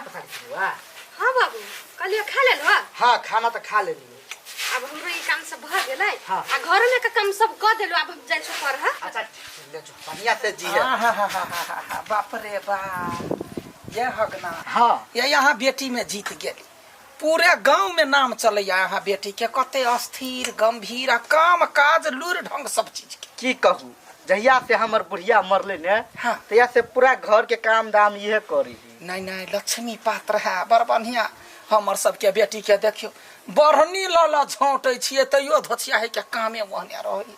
भात खा लिया? हाँ बाबू कहलिए खा ले लो। हाँ खाना तो खा ले लियो। अब हमरो ये काम सब भ गेलै। हाँ। आ घर में का काम सब क देलो। अब हम जाय छ पर। हां अच्छा ले जो बढ़िया से जी है। हाँ बाप रे बाप ये हगना। हाँ ये यहाँ बेटी में जीत गेली। पूरे गांव में नाम चले यहाँ बेटी के कते अस्थिर गंभीर काम काज लूर ढंग सब चीज के। की कहूँ जहिया से हमर बुढ़िया मरले ने हाँ। तहिया से पूरा घर के काम दाम ये करी। नहीं नहीं लक्ष्मी पात्र है बड़ बढ़िया। हमर सबके बेटी के देखियो बढ़नी लल झोंटे छिए तैयो धोछिया है के कामे वहने रही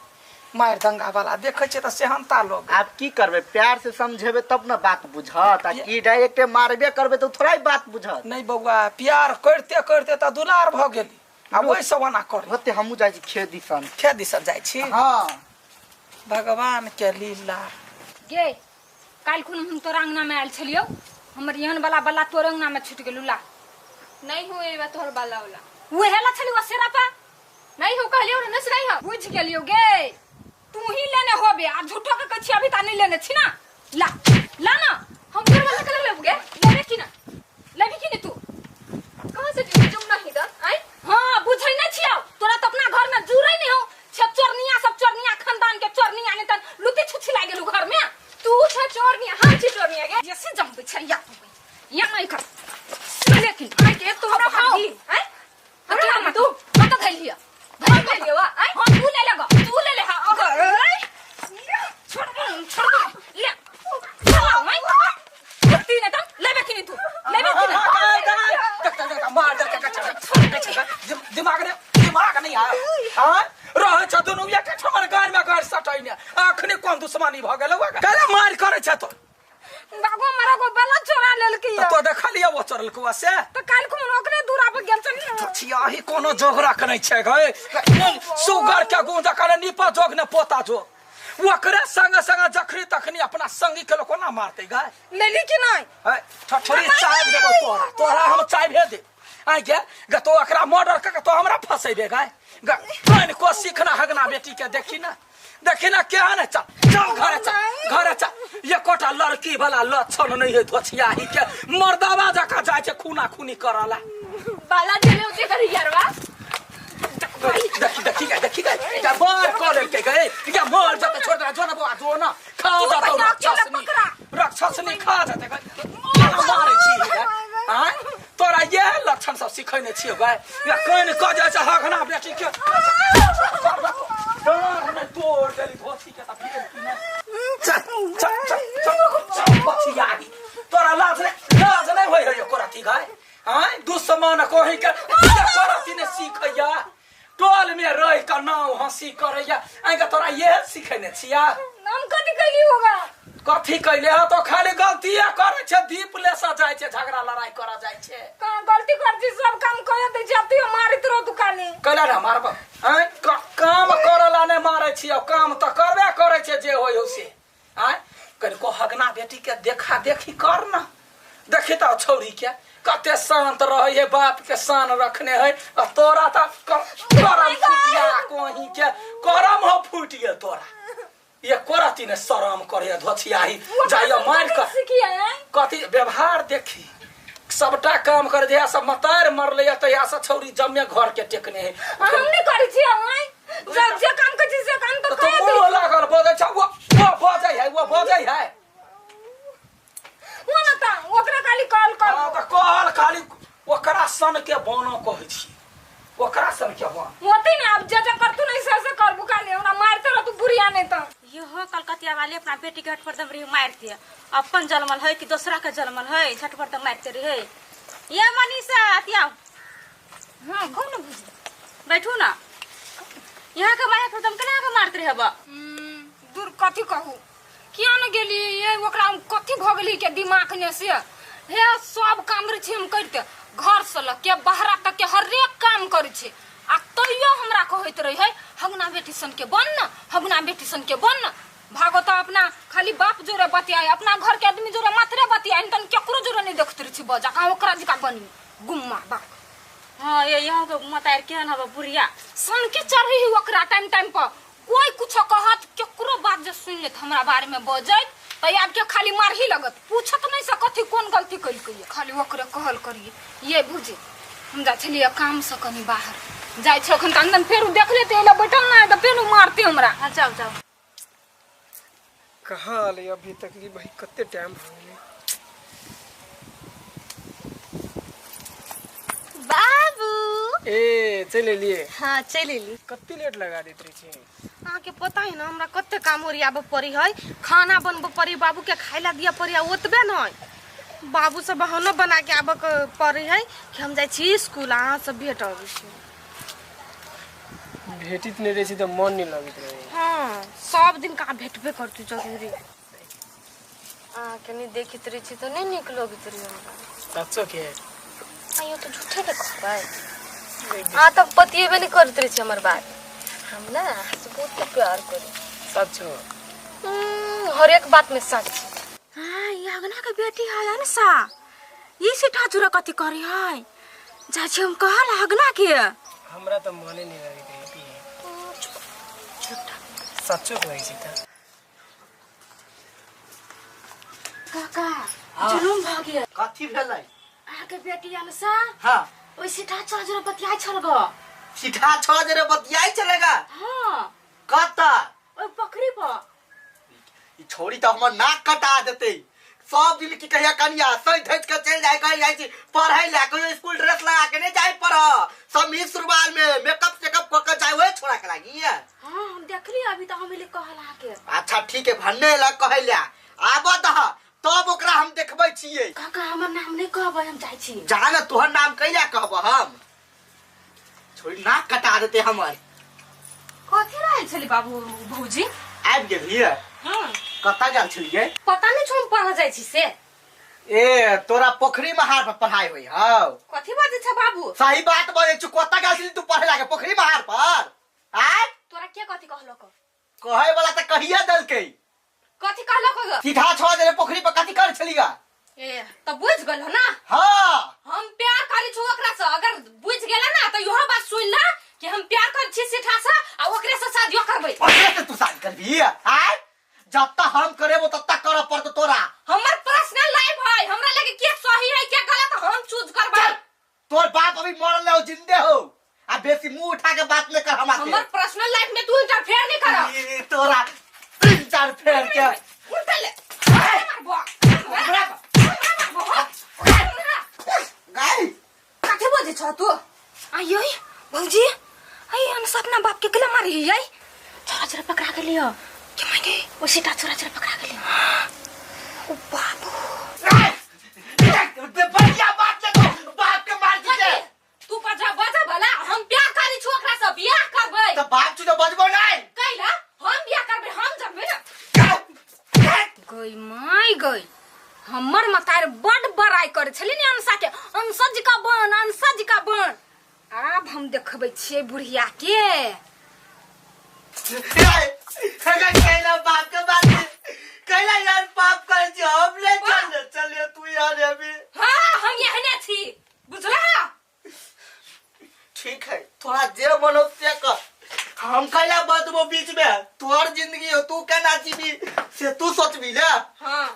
मार दंगा वाला देखे छे त सेहनता लोग। आप की करबे प्यार से समझेबे तब ना बात बुझत। आ की डायरेक्ट मारबे करबे तो थोड़ा ही बात बुझत। नहीं बउआ प्यार करते करते त दुलार भ गेली। आ वैसे वना कर होते हमू जाई छी खेत दिसन। खे दिसन जाय छी। हाँ भगवान के लीला। गे काल खुन हम तोर अंगना में आयल छलियो। हमर यहन वाला बल्ला तोर अंगना में छूट गेलु। ला नहीं हो एबा तोर बाला वाला वो हेला छलियो सेरापा नहीं हो कहलियो रे नस नहीं हो बुझ गेलियो। गे तू ही लेने होबे आ झूठो के कछि अभी ता नहीं लेने छी ना। ला ला ना हम तोर वाला कलर लेब। गे लेबे की ना लेबी की नहीं तू कहां से तुम नहीं द आई। हां बुझै नहीं छियो तोरा तो अपना घर में जुरै नहीं हो। चोरनिया सब चोरनिया खानदान के चोरनिया ने तन लुटी छुछी लाग गेलु घर में। तू छ चोरनिया हम छी चोरनिया। गे ये से जम छै या या नहीं कर लेकिन आई के तोरा भागी हैं हटिया तू मत धइ लिया धइ ले लिया आई। हां तू ले लगा तू ले ले। हां छोड़ छोड़ ले चला मैं तीन तक लेबे कि नहीं तू लेबे कि नहीं मार दे के दिमाग नहीं आया। हां रह छ दुनु एक ठमर गार में गार सटैने अखने कोन दुश्मनी भ गेल कला मार करे छ तो बागो मरा को बला चोरा लेल की तो देखलिए वो चोरल को से तो काल को ओकरे दूरा पे गेल चली। छिया ही कोनो जोगरा कनै छै गए सुगर के गुंजा करे निपा जोग ने पोता जो ओकरे संग संग जखरी तखनी अपना संगी के लोग ना मारते गए लेली कि नहीं ठठोरी चाय देबो तोरा तोरा हम चाय भे दे आ के ग तो एकरा मर्डर के तो हमरा फसेबे गए ग कोन को सीखना हगना बेटी के देखी ना क्या ने चल घर चल ये कोटा लड़की वाला लक्षण नहीं है धोछिया ही के मर्दावा जका जाय छै खूना खूनी करला बाला चले उसे करी यारवा देखी क्या मार कॉल के गए क्या मार जाते छोड़ दे जो ना वो जो ना खा जाता राक्षस नहीं खा जाते मारे छी हां तोरा ये लक्षण सब सिखैने छियो गए या कोन क जाय छै हगना बेटी के डर में तोड़ देली धोती के त चल बचिया तोरा लाज नहीं होय रे कोराती गए हां दुश्मन कोही के कोराती ने सीखैया टोल में रह के नाव हंसी करैया आइगा तोरा ये सिखैने छिया। हम कथि कैली होगा कथी कैले ह तो खाली गलतिया करे छे दीप ले सा जाय छे झगड़ा लड़ाई करा जाय छे का गलती कर छी सब काम कह दे जाती मारित रह दुकाने कैला ना मारब हैं काम करला ने मारे छी काम त करबे करे छे जे होय हो से हैं कनी को हगना बेटी के देखा देखी कर ना देखी त छौरी के कते शांत रहे है बाप के शान रखने है तोरा त करम फुटिया कोही के करम हो फुट गेल तोरा ये कोराती ने शरम करे धोछियाही जाइयो मार कर कथी व्यवहार देखी सबटा काम कर दिया सब मतार मरले त या से छौरी जम्मे घर के टेकने है हम नहीं करी छी आई जे काम कर छी से काम तो तो मुंह लागल बोले छ वो बोझै है वो ना ता ओकरा खाली कॉल खाली ओकरा सन के बनो कहै छी ओकरा सन के बन होती ना अब जे करतू नहीं से कर बुकाले हमरा मारते रह तू बुरिया नहीं त ये हो कलकतिया वाले अपना बेटी के हट पर दम रही मारती है अपन जन्मल है कि दूसरा के जन्मल है छठ पर दम मारते रही है। ये मनीषा आतिया हां कौन बुझ बैठू ना यहाँ के मारे पर दम केना के मारते रहे बा दूर कथी कहू किया न गेली ये ओकरा कथी भ गेली के दिमाग ने से हे सब काम रे छी हम करते घर से ल के बाहर तक के हर एक काम करे छी आ तइयो हमरा कहैत रही है हगना बेटी सन के बन न हगना बेटी सन के बन न भागो तो अपना खाली बाप जोरे बतियाए अपना घर के आदमी जोरे मात्रे बतियाए तन केकरो जोरे नहीं देखत रही छी बजा का ओकरा जिका बनी गुम्मा बा। हां ये यहाँ के मतार केहन हबा बुढ़िया सन के चढ़ी ओकरा टाइम पर कोई कुछ कहत केकरो बात जे सुन ले हमरा बारे में बजै तो याद के खाली मार ही लगत पूछत नहीं से कथी कौन गलती कइल कइए खाली ओकरे कहल करिए ये बुझे हम जा छलिए काम से कनी बाहर जाय छखन त अंदर फेर देख लेते एला बैठल ना त फेर मारते हमरा हाँ जाओ जाओ कहाँ आले अभी तक ली भाई कत्ते टाइम हो गए। बाबू ए चले लिए हाँ चले ली कत्ते लेट लगा देत रही छी। के पता है ना हमरा कत्ते काम ओरिया पड़ी है खाना बनब पड़ी बाबू के खाइला दिया पड़ी ओतबे न बाबू से बहाना बना के आब पड़ी है कि हम जाय छी स्कूल अहाँ सब भेट आबै छी। भेटित नहीं रही तो मन नहीं लगत रहे। हाँ सब दिन कहाँ भेटबे करती जरूरी के नहीं देखित रही छी तो नहीं निक लगत रही हमरा सच्चो के आयो तो झूठे के कहबै आ तब पतिएबे नहीं करत रही छी हमर बात हम ना से बहुत के प्यार करी सच्चो हर एक बात में सच हां ये अगना के बेटी है ना सा ये सिठा चुरा कथी करी है जा छी हम कहल अगना के हमरा तो मने नहीं लगी बेटी सच्चो कहै छी त काका जुलुम भ गेल कथी भेलै आके बेटी आल सा हां ओइ सिठा चुरा बतिया छल ग सीधा 6 जरे बतियाई चलेगा हां कत ओइ पकड़ी पर ई छोड़ी तो हमर नाक कटा देते सब दिन की कहिया कनिया सही धज के चल जाए कह जाई छी पढ़ाई ला कोई स्कूल ड्रेस लगा के नहीं जाए पर सब मिस सुरवाल में मेकअप सेकअप क के जाए ओए छोड़ा के लागी है। हां हम देखली अभी तो हम ले कहला के अच्छा ठीक है भन्ने ला कहैला आबो त तब ओकरा हम देखबै छियै। काका हमर नाम नहीं कहबै हम जाय छी जान तोहर नाम कैला कहब हम छोड़ी नाक कटा देते हमर कथी रहल छली बाबू भौजी आबि गेलिए हां कतऽ गेल छलिए पता नहीं छो हम पढ़ जाय छी से ए तोरा पोखरी महार पर पढ़ाई होई हौ कथी बाजे छ बाबू सही बात बोले छु कतऽ गेल छली तू पढ़े लागे पोखरी महार पर आय तोरा के कथी कहलो क कहे वाला त कहिया देलकै कथी कहलो क सीधा 6 जरे पोखरी पर कथी कर छलिया ए त बुझ गल ना हां हम प्यार करी छु ओकरा से अगर बुझ गेला ना त इहो बात सुन ला कि हम प्यार कर छी सिठा से आ ओकरे से शादी करबै ओकरे से तू शादी करबी आय जब तक हम करेबो तब तक करब पड़त तोरा हमर पर्सनल लाइफ है हमरा लगे के सही है के गलत हम चूज करबै तोर बाप अभी मरल है जिंदे हो आ बेसी मुंह उठा के बात नहीं कर हमरा से हमर पर्सनल लाइफ में तू इंटरफेयर नहीं कर ई तोरा 3-4 फेर के उल्टा ले गाय काथे बोझे छ तू आयो भौजी आई हम सपना बाप के गला मारी है छोरा छोरा पकड़ा के लियो के मागे ओ सिठा छोरा छोरा पकड़ा के लियो ओ बाबू बे बढ़िया बात ले बाप के मार दीजिए तू बजा भला हम प्यार करी छु ओकरा से बियाह करबै तो बाप तू तो बजबो नहीं कैला हम बियाह करबै हम जबे ना गई माई गई हमर मतार बड़ बड़ाई करे छली ने अंसा के अंसज का बन अब हम देखबै छियै बुढ़िया के कैला बाप के बात कैला यार पाप करे छी हम ले चलिए तू यार अभी हां हम यहने छी बुझला ठीक है थोड़ा जे मनो से कर हम कैला बदबो बीच में तोर जिंदगी हो तू केना जीबी से तू सोचबी ले हां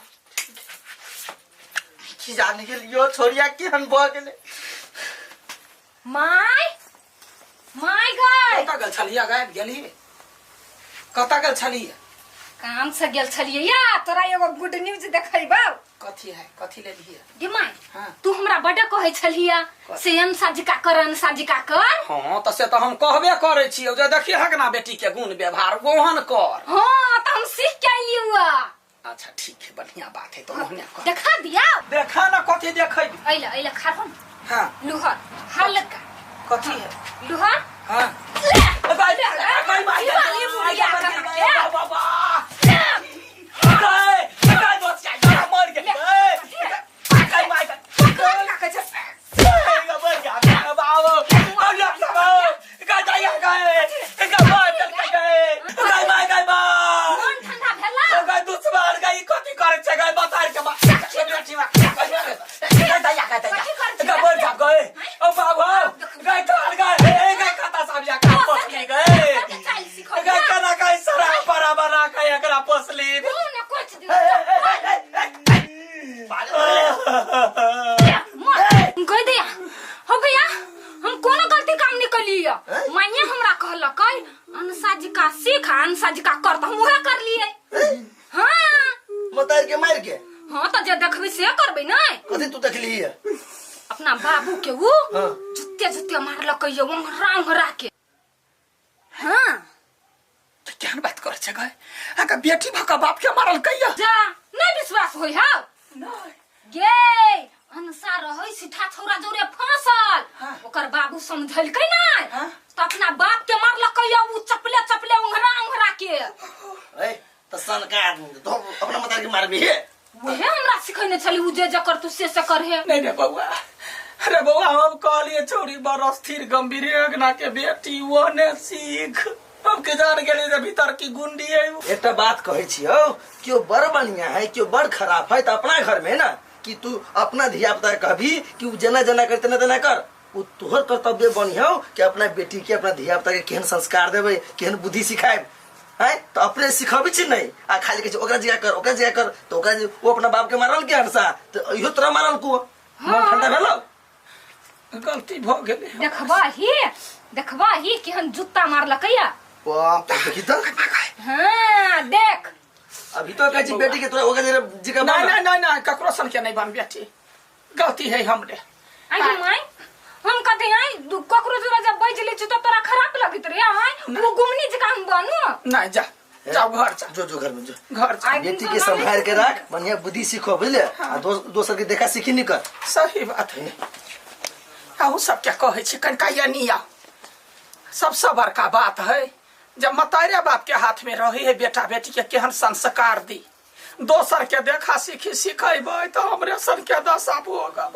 की जाने के लिए छोरिया की हम भ गेले माय गई कतऽ गेल छलिया गायब गेली कतऽ गेल छलिया काम से गेल छलिए या तोरा एगो गुड न्यूज देखैबौ कथी है कथी ले लिया गे माय हाँ। तू हमरा बड़े कहै छलिया से साजिका कर हाँ तो से तो हम कहबे करे छी जे देखी हकना बेटी के गुण व्यवहार गोहन कर हां त हम सीख के आइलियो अच्छा ठीक है बढ़िया बात है तो ओहने कर देखा दिया देखा ना कथी देखै अइला खारहन हां लुहर हल्का कथी है लुहर हां हंसा जी का कर हम वह कर लिए। हाँ मतारी के मार के हाँ तो जे देखबी से करबे नहीं। कथी तू देखली है? अपना बाबू के वो हाँ। जुत्ते जुत्ते मारलक ये ओंघरा के। हाँ तो केहन बात करे छै गए? आका बेटी भका बाप के मारल कहिया? जा नहीं विश्वास होई हाउ नहीं गे अनुसार रहै सिठा छौरा जोरे फांसल। हाँ। ओकर बाबू समझलकै नहीं। हाँ। तो अपना बाप के मारलक ये वो चपले चपले ओंघरा के। ए तो सनका तो अपना मतारी के मारबी है। वहे हमरा सिखैने छली उ जे जकर तू से कर हे। नहीं रे बउआ, अरे बउआ हम कहलिए छोरी बड़ स्थिर गंभीर एकना के बेटी वो ने सीख। हम के जान गेली जे भीतर की गुंडी है। एक बात कहे छियो क्यों बड़ बढ़िया है क्यों बड़ खराब है तो अपना घर में ना कि तू अपना धिया पुता कभी कि जना जना करते ना तना कर। वो तोहर कर्तव्य बढ़िया हो कि अपना बेटी के अपना धिया पुता के केहन संस्कार देवे केहन बुद्धि सिखाए है तो अपने सिखाबी छी नहीं आ खाली कहे ओकरा जगह कर तो वो अपना बाप के मारल के हंसा तो इहो तोरा मारल को मन ठंडा भेलो गलती भ गेली। देखबा ही केहन जूता मारलकैया। बाप देखी तो हाँ देख अभी तो कहे छी बेटी के तोरा ओकरा जगह नहीं ककरो सन के नहीं बन बेटी गलती है हमरे। आई माई हम कहते आई ककरो जरा जब बैठ ले तो तोरा खराब लगित रे आई वो गुमनी जका हम बनू नहीं जा जाओ घर जा जो घर में जो घर जा। बेटी के संभाल के रख बढ़िया बुद्धि सीखो बुझले आ दोसर के देखा सीखी नहीं कर। सही बात है। अहू सब क्या कहे छी कनका निया सबसे बड़का बात है जब मतारे बाप के हाथ में रही है बेटा बेटी के केहन संस्कार दी दोसर के देखा सीखी सिखेबै तो हमरे सन के दशा होगा।